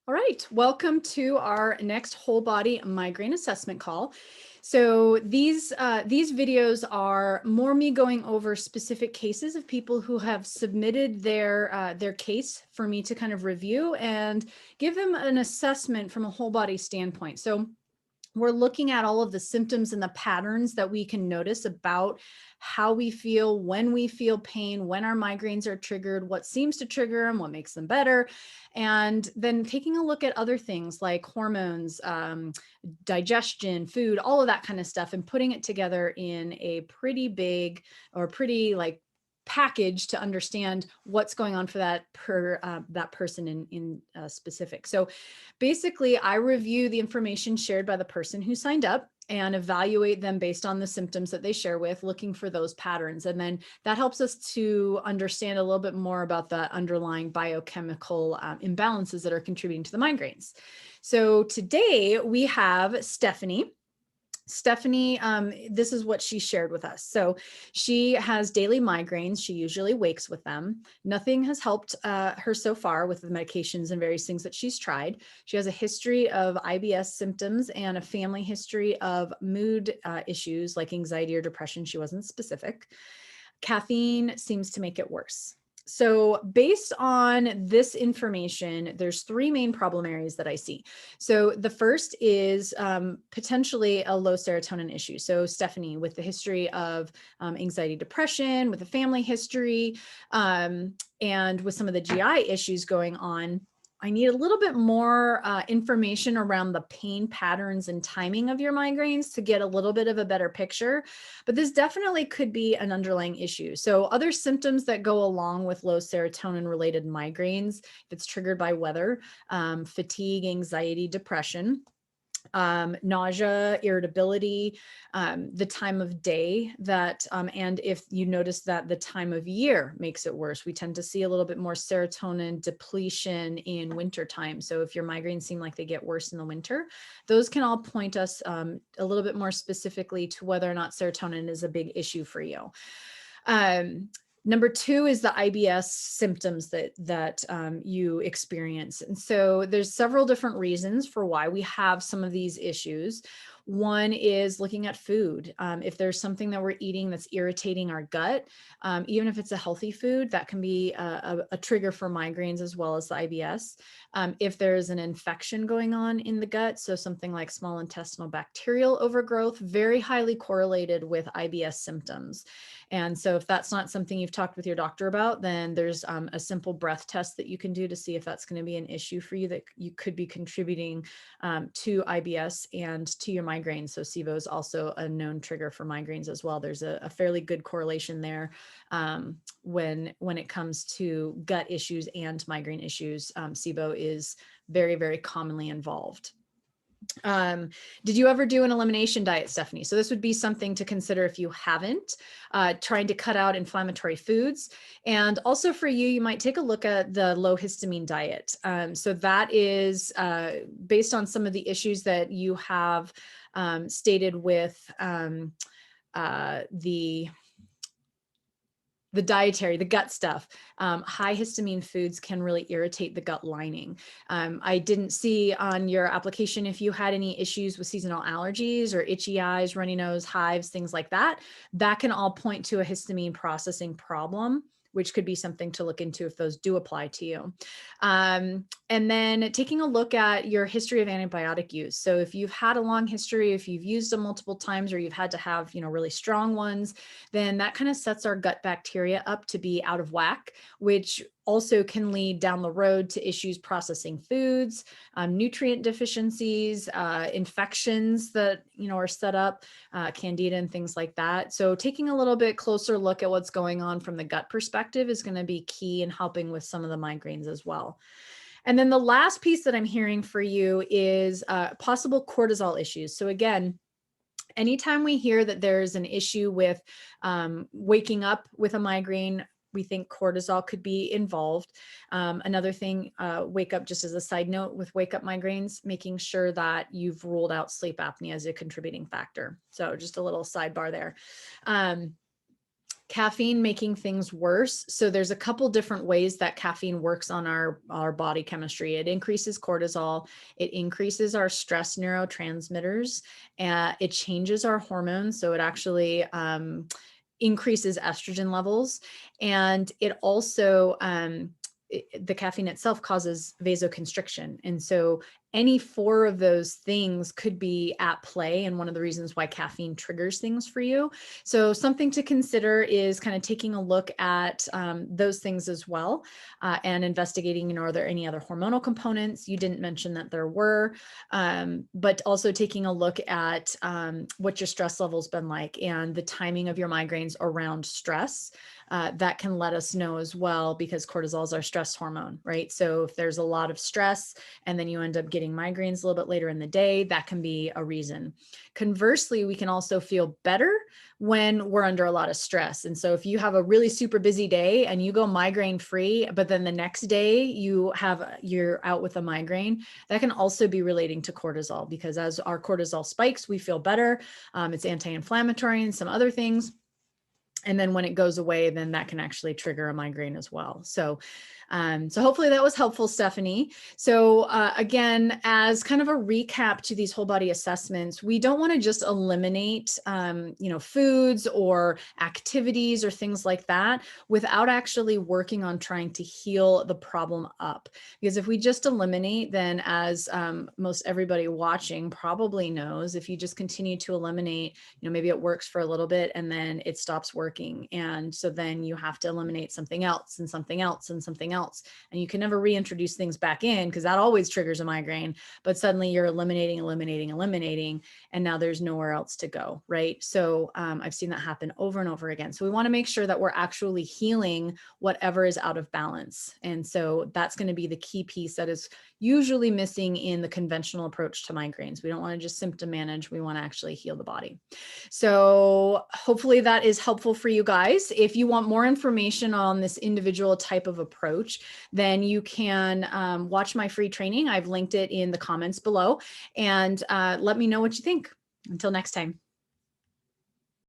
All right, welcome to our next whole body migraine assessment call. So these videos are more me going over specific cases of people who have submitted their case for me to kind of review and give them an assessment from a whole body standpoint. So we're looking at all of the symptoms and the patterns that we can notice about how we feel when we feel pain, when our migraines are triggered, what seems to trigger them, what makes them better, and then taking a look at other things like hormones, digestion, food, all of that kind of stuff, and putting it together in a pretty big or pretty like package to understand what's going on for that person in specific. So basically, I review the information shared by the person who signed up and evaluate them based on the symptoms that they share with, looking for those patterns. And then that helps us to understand a little bit more about the underlying biochemical imbalances that are contributing to the migraines. So today we have Stephanie. Stephanie, this is what she shared with us. So she has daily migraines. She usually wakes with them. Nothing has helped her so far with the medications and various things that she's tried. She has a history of IBS symptoms and a family history of mood issues like anxiety or depression. She wasn't specific. Caffeine seems to make it worse. So based on this information, there's three main problem areas that I see. So the first is potentially a low serotonin issue. So Stephanie, with the history of anxiety, depression, with a family history, and with some of the GI issues going on, I need a little bit more information around the pain patterns and timing of your migraines to get a little bit of a better picture. But this definitely could be an underlying issue. So other symptoms that go along with low serotonin related migraines, if it's triggered by weather, fatigue, anxiety, depression, nausea, irritability, the time of day that, and if you notice that the time of year makes it worse, we tend to see a little bit more serotonin depletion in wintertime. So if your migraines seem like they get worse in the winter, those can all point us a little bit more specifically to whether or not serotonin is a big issue for you. Number two is the IBS symptoms that you experience. And so there's several different reasons for why we have some of these issues. One is looking at food. If there's something that we're eating that's irritating our gut, even if it's a healthy food, that can be a trigger for migraines as well as the IBS. If there's an infection going on in the gut, so something like small intestinal bacterial overgrowth, very highly correlated with IBS symptoms. And so if that's not something you've talked with your doctor about, then there's a simple breath test that you can do to see if that's going to be an issue for you that you could be contributing to IBS and to your migraines. So SIBO is also a known trigger for migraines as well. There's a fairly good correlation there when it comes to gut issues and migraine issues. SIBO is very, very commonly involved. Did you ever do an elimination diet, Stephanie? So this would be something to consider if you haven't, trying to cut out inflammatory foods. And also for you, you might take a look at the low histamine diet. So that is based on some of the issues that you have stated with the gut stuff. High histamine foods can really irritate the gut lining. I didn't see on your application if you had any issues with seasonal allergies or itchy eyes, runny nose, hives, things like that. That can all point to a histamine processing problem, which could be something to look into if those do apply to you. And then taking a look at your history of antibiotic use. So if you've had a long history, if you've used them multiple times, or you've had to have, really strong ones, then that kind of sets our gut bacteria up to be out of whack, which also can lead down the road to issues processing foods, nutrient deficiencies, infections that, are set up, candida and things like that. So taking a little bit closer look at what's going on from the gut perspective is going to be key in helping with some of the migraines as well. And then the last piece that I'm hearing for you is possible cortisol issues. So again, anytime we hear that there's an issue with waking up with a migraine, we think cortisol could be involved. Another thing, wake up, just as a side note with wake up migraines, making sure that you've ruled out sleep apnea as a contributing factor. So just a little sidebar there. caffeine making things worse. So there's a couple different ways that caffeine works on our body chemistry. It increases cortisol, it increases our stress neurotransmitters, and it changes our hormones. So it actually increases estrogen levels, and it also the caffeine itself causes vasoconstriction. And so any four of those things could be at play, and one of the reasons why caffeine triggers things for you. So something to consider is kind of taking a look at those things as well, and investigating, you know, are there any other hormonal components? You didn't mention that there were, but also taking a look at what your stress level's been like and the timing of your migraines around stress. That can let us know as well, because cortisol is our stress hormone, right? So if there's a lot of stress and then you end up getting migraines a little bit later in the day, that can be a reason. Conversely, we can also feel better when we're under a lot of stress. And so if you have a really super busy day and you go migraine free, but then the next day you're out with a migraine, that can also be relating to cortisol, because as our cortisol spikes, we feel better. It's anti-inflammatory and some other things. And then when it goes away, then that can actually trigger a migraine as well. So hopefully that was helpful, Stephanie. So again, as kind of a recap to these whole body assessments, we don't want to just eliminate, foods or activities or things like that without actually working on trying to heal the problem up. Because if we just eliminate, then as most everybody watching probably knows, if you just continue to eliminate, maybe it works for a little bit and then it stops working. And so then you have to eliminate something else and something else and something else. And you can never reintroduce things back in, because that always triggers a migraine, but suddenly you're eliminating, and now there's nowhere else to go, right? So I've seen that happen over and over again. So we want to make sure that we're actually healing whatever is out of balance. And so that's going to be the key piece that is usually missing in the conventional approach to migraines. We don't want to just symptom manage. We want to actually heal the body. So hopefully that is helpful for you guys. If you want more information on this individual type of approach, then you can watch my free training. I've linked it in the comments below, and let me know what you think. Until next time.